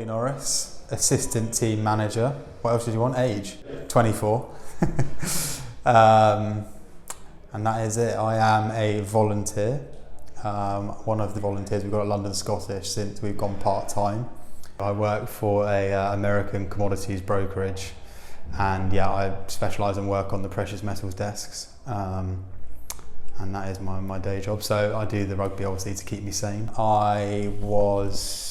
Ollie, Norris, assistant team manager. What else did you want? Age? 24. And that is it. I am a volunteer. One of the volunteers we've got at London Scottish since we've gone part-time. I work for a American commodities brokerage, and I specialise and work on the precious metals desks. And that is my day job. So I do the rugby obviously to keep me sane. I was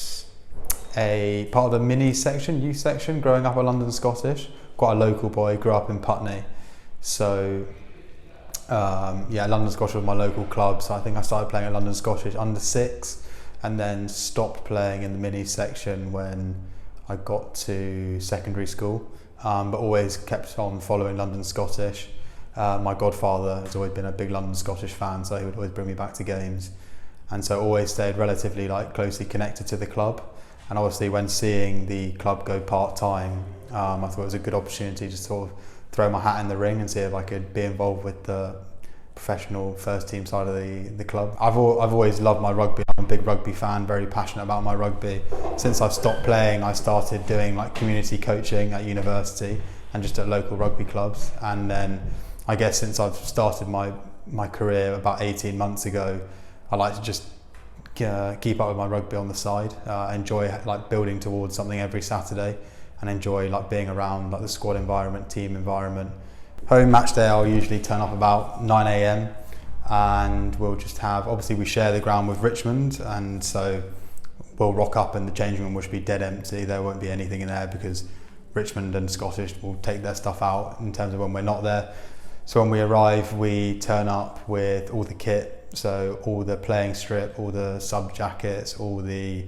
a part of the youth section growing up at London Scottish. Quite a local boy, grew up in Putney. So London Scottish was my local club. So I think I started playing at London Scottish under 6 and then stopped playing in the mini section when I got to secondary school, but always kept on following London Scottish. My godfather has always been a big London Scottish fan, so he would always bring me back to games, and so always stayed relatively closely connected to the club. And obviously when seeing the club go part-time, I thought it was a good opportunity to sort of throw my hat in the ring and see if I could be involved with the professional first team side of the club. I've always loved my rugby. I'm a big rugby fan, very passionate about my rugby. Since I've stopped playing, I started doing community coaching at university and just at local rugby clubs, and then I guess since I've started my career about 18 months ago, I like to just keep up with my rugby on the side. Enjoy building towards something every Saturday, and enjoy being around the squad environment, team environment. Home match day, I'll usually turn up about 9 a.m. and we'll just obviously we share the ground with Richmond, and so we'll rock up and the changing room will be dead empty. There won't be anything in there because Richmond and Scottish will take their stuff out in terms of when we're not there. So when we arrive, we turn up with all the kit, so all the playing strip, all the sub jackets, all the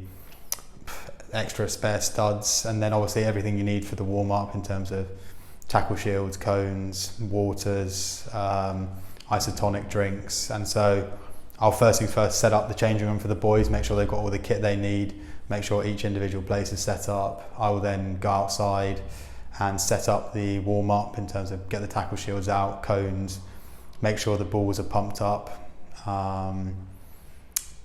extra spare studs, and then obviously everything you need for the warm-up in terms of tackle shields, cones, waters, isotonic drinks. And so I'll first set up the changing room for the boys, make sure they've got all the kit they need, make sure each individual place is set up. I will then go outside and set up the warm-up in terms of get the tackle shields out, cones, make sure the balls are pumped up,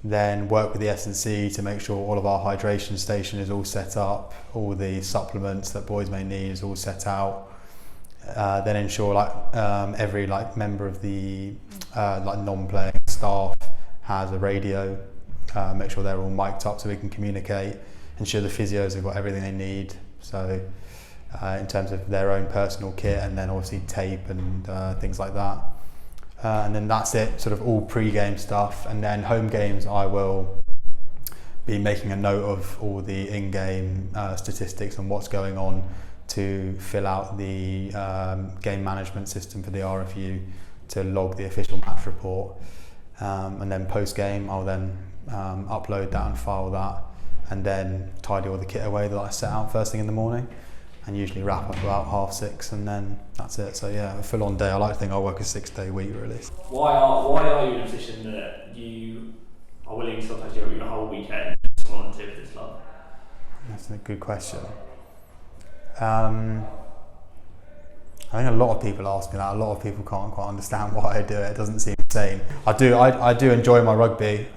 then work with the S&C to make sure all of our hydration station is all set up, all the supplements that boys may need is all set out, then ensure every member of the non-playing staff has a radio, make sure they're all mic'd up so we can communicate, ensure the physios have got everything they need. So in terms of their own personal kit, and then obviously tape and things like that. And then that's it, sort of all pre-game stuff. And then home games, I will be making a note of all the in-game statistics and what's going on to fill out the game management system for the RFU to log the official match report. And then post-game, I'll then upload that and file that, and then tidy all the kit away that I set out first thing in the morning, and usually wrap up about 6:30, and then that's it. So a full-on day. I like to think I work a 6-day week really. Why are you in a position that you are willing to sometimes do your whole weekend to volunteer for this club? That's a good question. I think a lot of people ask me that. A lot of people can't quite understand why I do it. It doesn't seem insane. I do enjoy my rugby.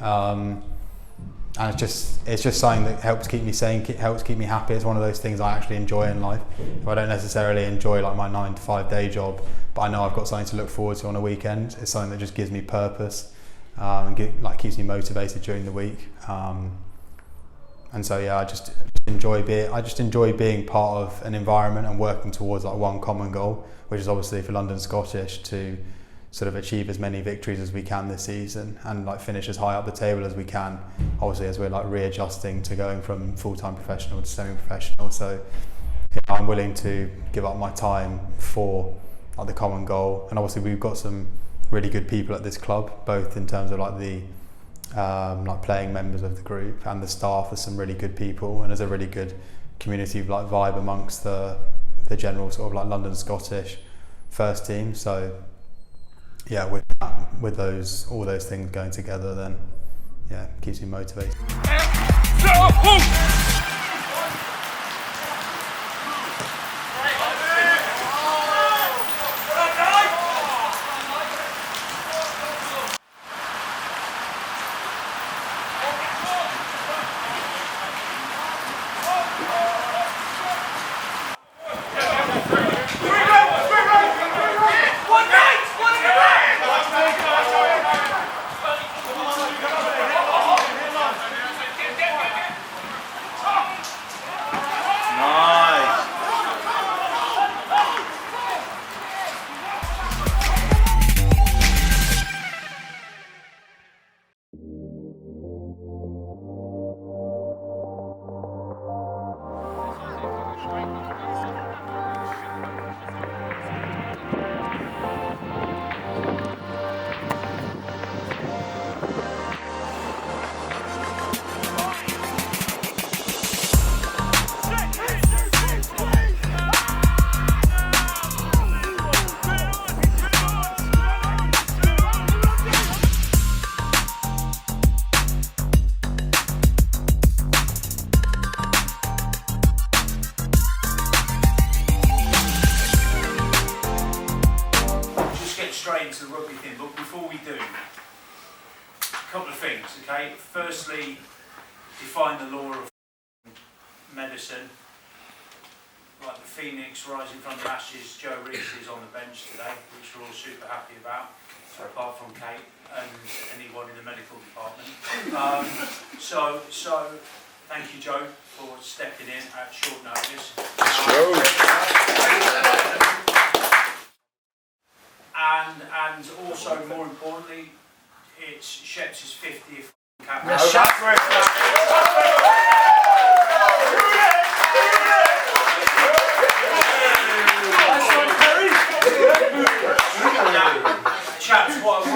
And it's just something that helps keep me sane, helps keep me happy. It's one of those things I actually enjoy in life. If I don't necessarily enjoy my 9 to 5 day job, but I know I've got something to look forward to on a weekend, it's something that just gives me purpose and keeps me motivated during the week. And so I just enjoy being part of an environment and working towards one common goal, which is obviously for London Scottish to sort of achieve as many victories as we can this season and finish as high up the table as we can, obviously as we're readjusting to going from full-time professional to semi-professional. So I'm willing to give up my time for the common goal. And obviously we've got some really good people at this club, both in terms of the playing members of the group and the staff. There's some really good people, and there's a really good community vibe amongst the general sort of London Scottish first team. So with all those things going together, then keeps me motivated. couple of things, okay? Firstly, define the law of medicine. Like the phoenix rising from the ashes, Joe Reese is on the bench today, which we're all super happy about, apart from Kate and anyone in the medical department. So thank you, Joe, for stepping in at short notice. And also, more importantly, it's Sheps' 50th cap. Chaps, what I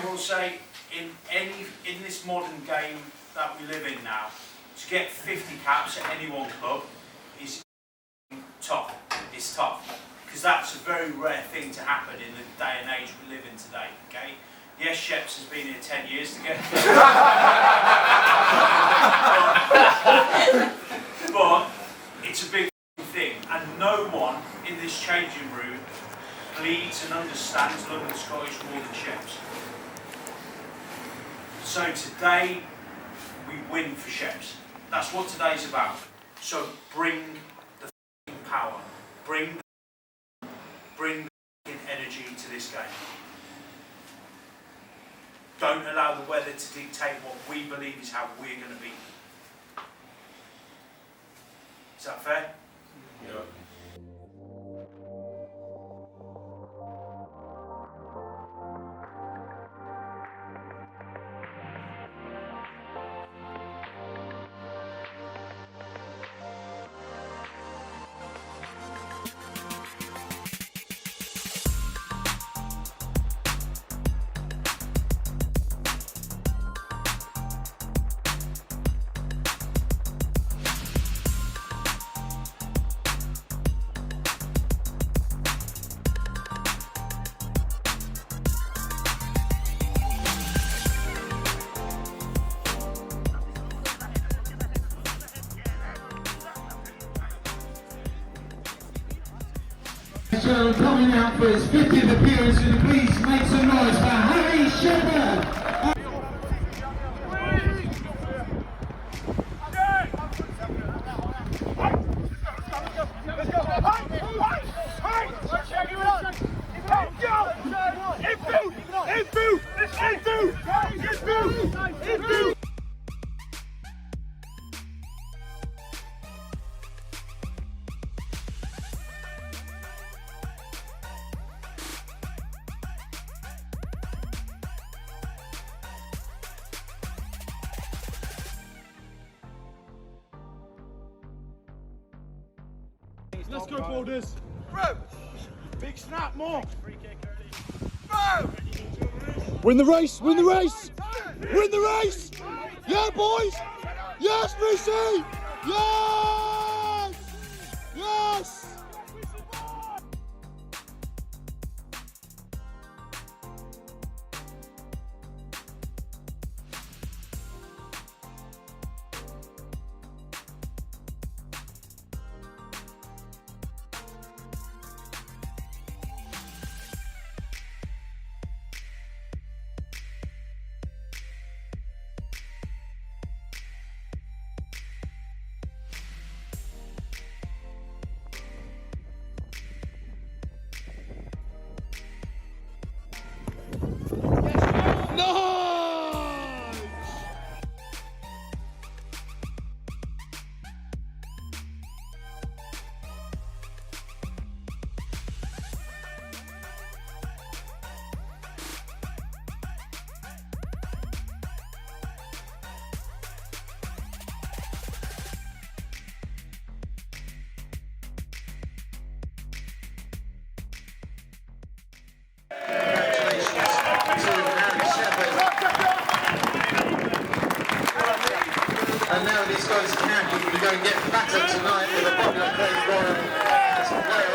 will say, in this modern game that we live in now, to get 50 caps at any one club is tough. It's tough, because that's a very rare thing to happen in the day and age we live in today. Okay. Yes, Sheps has been here 10 years to get but it's a big thing, and no one in this changing room bleeds and understands London Scottish more than Sheps. So today we win for Sheps. That's what today's about. So bring the power, bring the energy to this game. Don't allow the weather to dictate what we believe is how we're going to be. Is that fair? Yeah. So coming out for his 50th appearance, and please make some noise for Harry Sheppard. Let's go, Boulders. Bro, big snap, more. Bro. Win the race, win the race, win the race. Yeah, boys. Yes, Lucy. Yes. Yes. And now this guy's camp, we go and get battered tonight with a popular play.